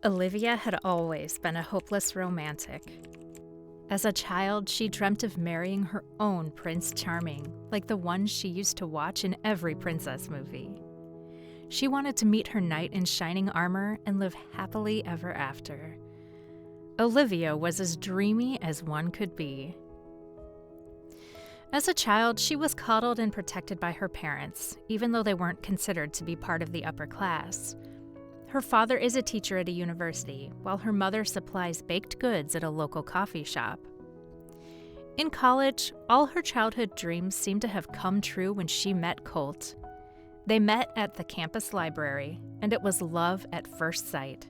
Olivia had always been a hopeless romantic. As a child, she dreamt of marrying her own Prince Charming, like the ones she used to watch in every princess movie. She wanted to meet her knight in shining armor and live happily ever after. Olivia was as dreamy as one could be. As a child, she was coddled and protected by her parents, even though they weren't considered to be part of the upper class. Her father is a teacher at a university, while her mother supplies baked goods at a local coffee shop. In college, all her childhood dreams seemed to have come true when she met Colt. They met at the campus library, and it was love at first sight.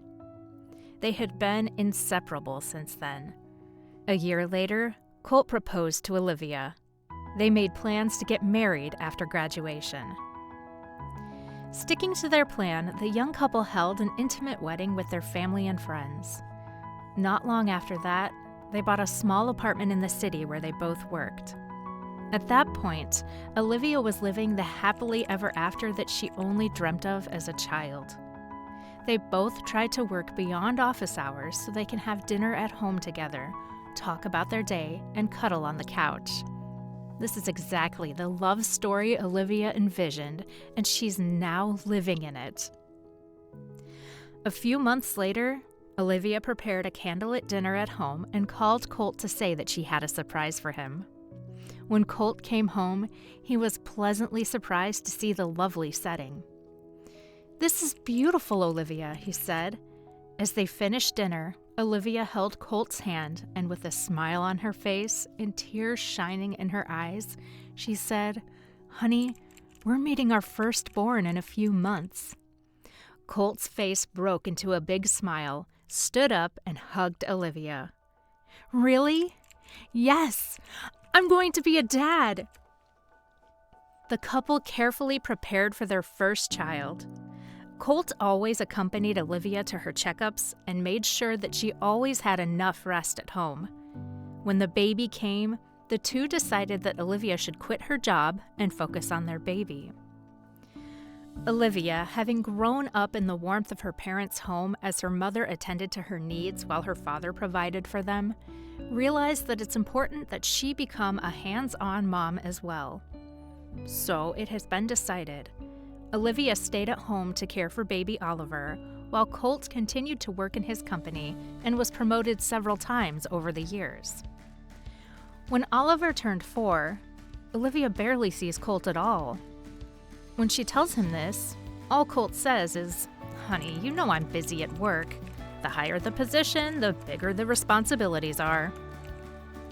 They had been inseparable since then. A year later, Colt proposed to Olivia. They made plans to get married after graduation. Sticking to their plan, the young couple held an intimate wedding with their family and friends. Not long after that, they bought a small apartment in the city where they both worked. At that point, Olivia was living the happily ever after that she only dreamt of as a child. They both tried to work beyond office hours so they can have dinner at home together, talk about their day, and cuddle on the couch. This is exactly the love story Olivia envisioned, and she's now living in it. A few months later, Olivia prepared a candlelit dinner at home and called Colt to say that she had a surprise for him. When Colt came home, he was pleasantly surprised to see the lovely setting. "This is beautiful, Olivia," he said. As they finished dinner, Olivia held Colt's hand, and with a smile on her face and tears shining in her eyes, she said, "Honey, we're meeting our firstborn in a few months." Colt's face broke into a big smile, stood up, and hugged Olivia. "Really?" "Yes, I'm going to be a dad." The couple carefully prepared for their first child. Colt always accompanied Olivia to her checkups and made sure that she always had enough rest at home. When the baby came, the two decided that Olivia should quit her job and focus on their baby. Olivia, having grown up in the warmth of her parents' home as her mother attended to her needs while her father provided for them, realized that it's important that she become a hands-on mom as well. So it has been decided. Olivia stayed at home to care for baby Oliver, while Colt continued to work in his company and was promoted several times over the years. When Oliver turned 4, Olivia barely sees Colt at all. When she tells him this, all Colt says is, "Honey, you know I'm busy at work. The higher the position, the bigger the responsibilities are."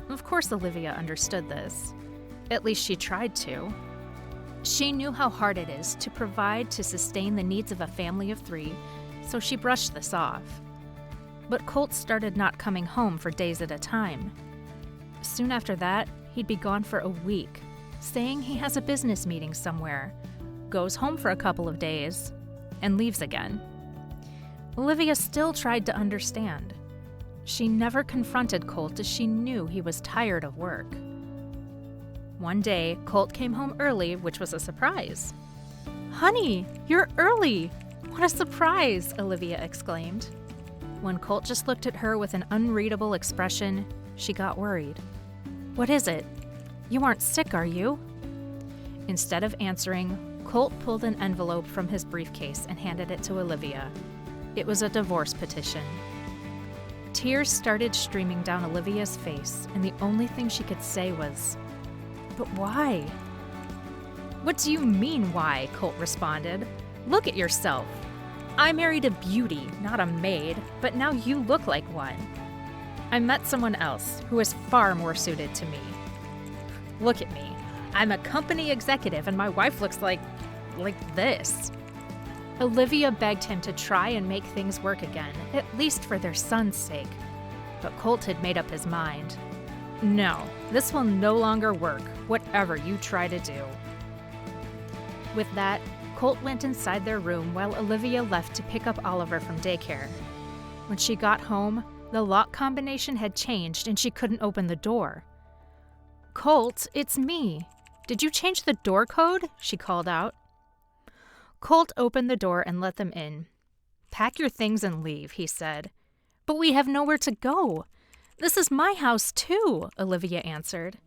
Of course, Olivia understood this. At least she tried to. She knew how hard it is to provide to sustain the needs of a family of 3, so she brushed this off. But Colt started not coming home for days at a time. Soon after that, he'd be gone for a week, saying he has a business meeting somewhere, goes home for a couple of days, and leaves again. Olivia still tried to understand. She never confronted Colt as she knew he was tired of work. One day, Colt came home early, which was a surprise. "Honey, you're early! What a surprise!" Olivia exclaimed. When Colt just looked at her with an unreadable expression, she got worried. "What is it? You aren't sick, are you?" Instead of answering, Colt pulled an envelope from his briefcase and handed it to Olivia. It was a divorce petition. Tears started streaming down Olivia's face, and the only thing she could say was, "But why?" "What do you mean, why?" Colt responded. "Look at yourself. I married a beauty, not a maid, but now you look like one. I met someone else who is far more suited to me. Look at me. I'm a company executive and my wife looks like this." Olivia begged him to try and make things work again, at least for their son's sake. But Colt had made up his mind. "No, this will no longer work, whatever you try to do." With that, Colt went inside their room while Olivia left to pick up Oliver from daycare. When she got home, the lock combination had changed and she couldn't open the door. "Colt, it's me. Did you change the door code?" she called out. Colt opened the door and let them in. "Pack your things and leave," he said. "But we have nowhere to go. This is my house, too," Olivia answered.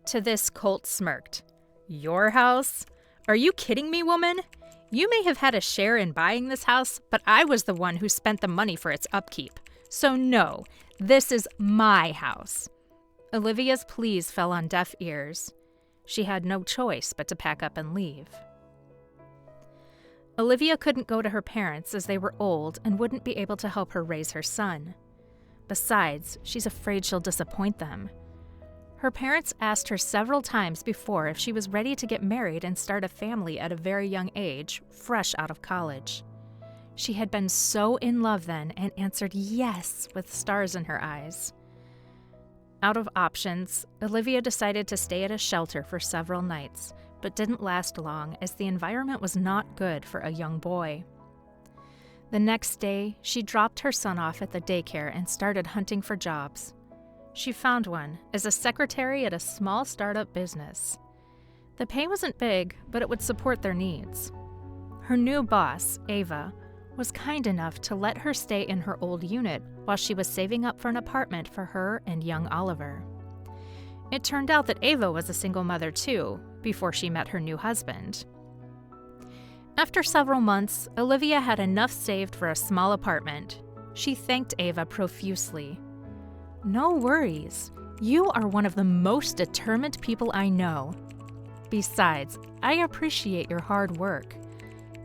To this, Colt smirked. "Your house? Are you kidding me, woman? You may have had a share in buying this house, but I was the one who spent the money for its upkeep. So no, this is my house." Olivia's pleas fell on deaf ears. She had no choice but to pack up and leave. Olivia couldn't go to her parents as they were old and wouldn't be able to help her raise her son. Besides, she's afraid she'll disappoint them. Her parents asked her several times before if she was ready to get married and start a family at a very young age, fresh out of college. She had been so in love then and answered yes with stars in her eyes. Out of options, Olivia decided to stay at a shelter for several nights, but didn't last long as the environment was not good for a young boy. The next day, she dropped her son off at the daycare and started hunting for jobs. She found one as a secretary at a small startup business. The pay wasn't big, but it would support their needs. Her new boss, Ava, was kind enough to let her stay in her old unit while she was saving up for an apartment for her and young Oliver. It turned out that Ava was a single mother too, before she met her new husband. After several months, Olivia had enough saved for a small apartment. She thanked Ava profusely. "No worries. You are one of the most determined people I know. Besides, I appreciate your hard work.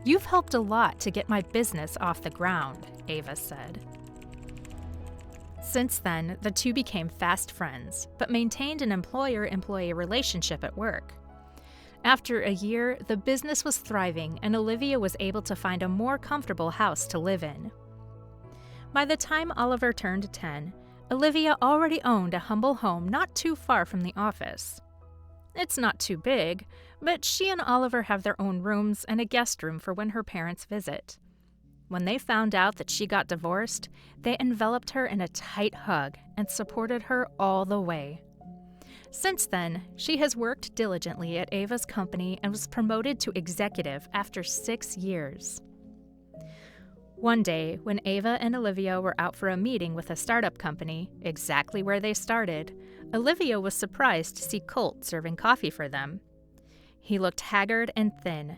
You've helped a lot to get my business off the ground," Ava said. Since then, the two became fast friends, but maintained an employer-employee relationship at work. After a year, the business was thriving and Olivia was able to find a more comfortable house to live in. By the time Oliver turned 10, Olivia already owned a humble home not too far from the office. It's not too big, but she and Oliver have their own rooms and a guest room for when her parents visit. When they found out that she got divorced, they enveloped her in a tight hug and supported her all the way. Since then, she has worked diligently at Ava's company and was promoted to executive after 6 years. One day, when Ava and Olivia were out for a meeting with a startup company, exactly where they started, Olivia was surprised to see Colt serving coffee for them. He looked haggard and thin.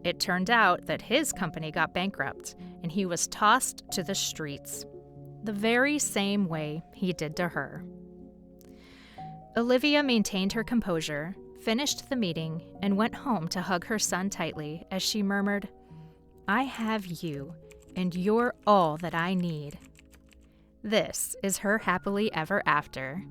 It turned out that his company got bankrupt, and he was tossed to the streets, the very same way he did to her. Olivia maintained her composure, finished the meeting, and went home to hug her son tightly as she murmured, "I have you, and you're all that I need." This is her happily ever after.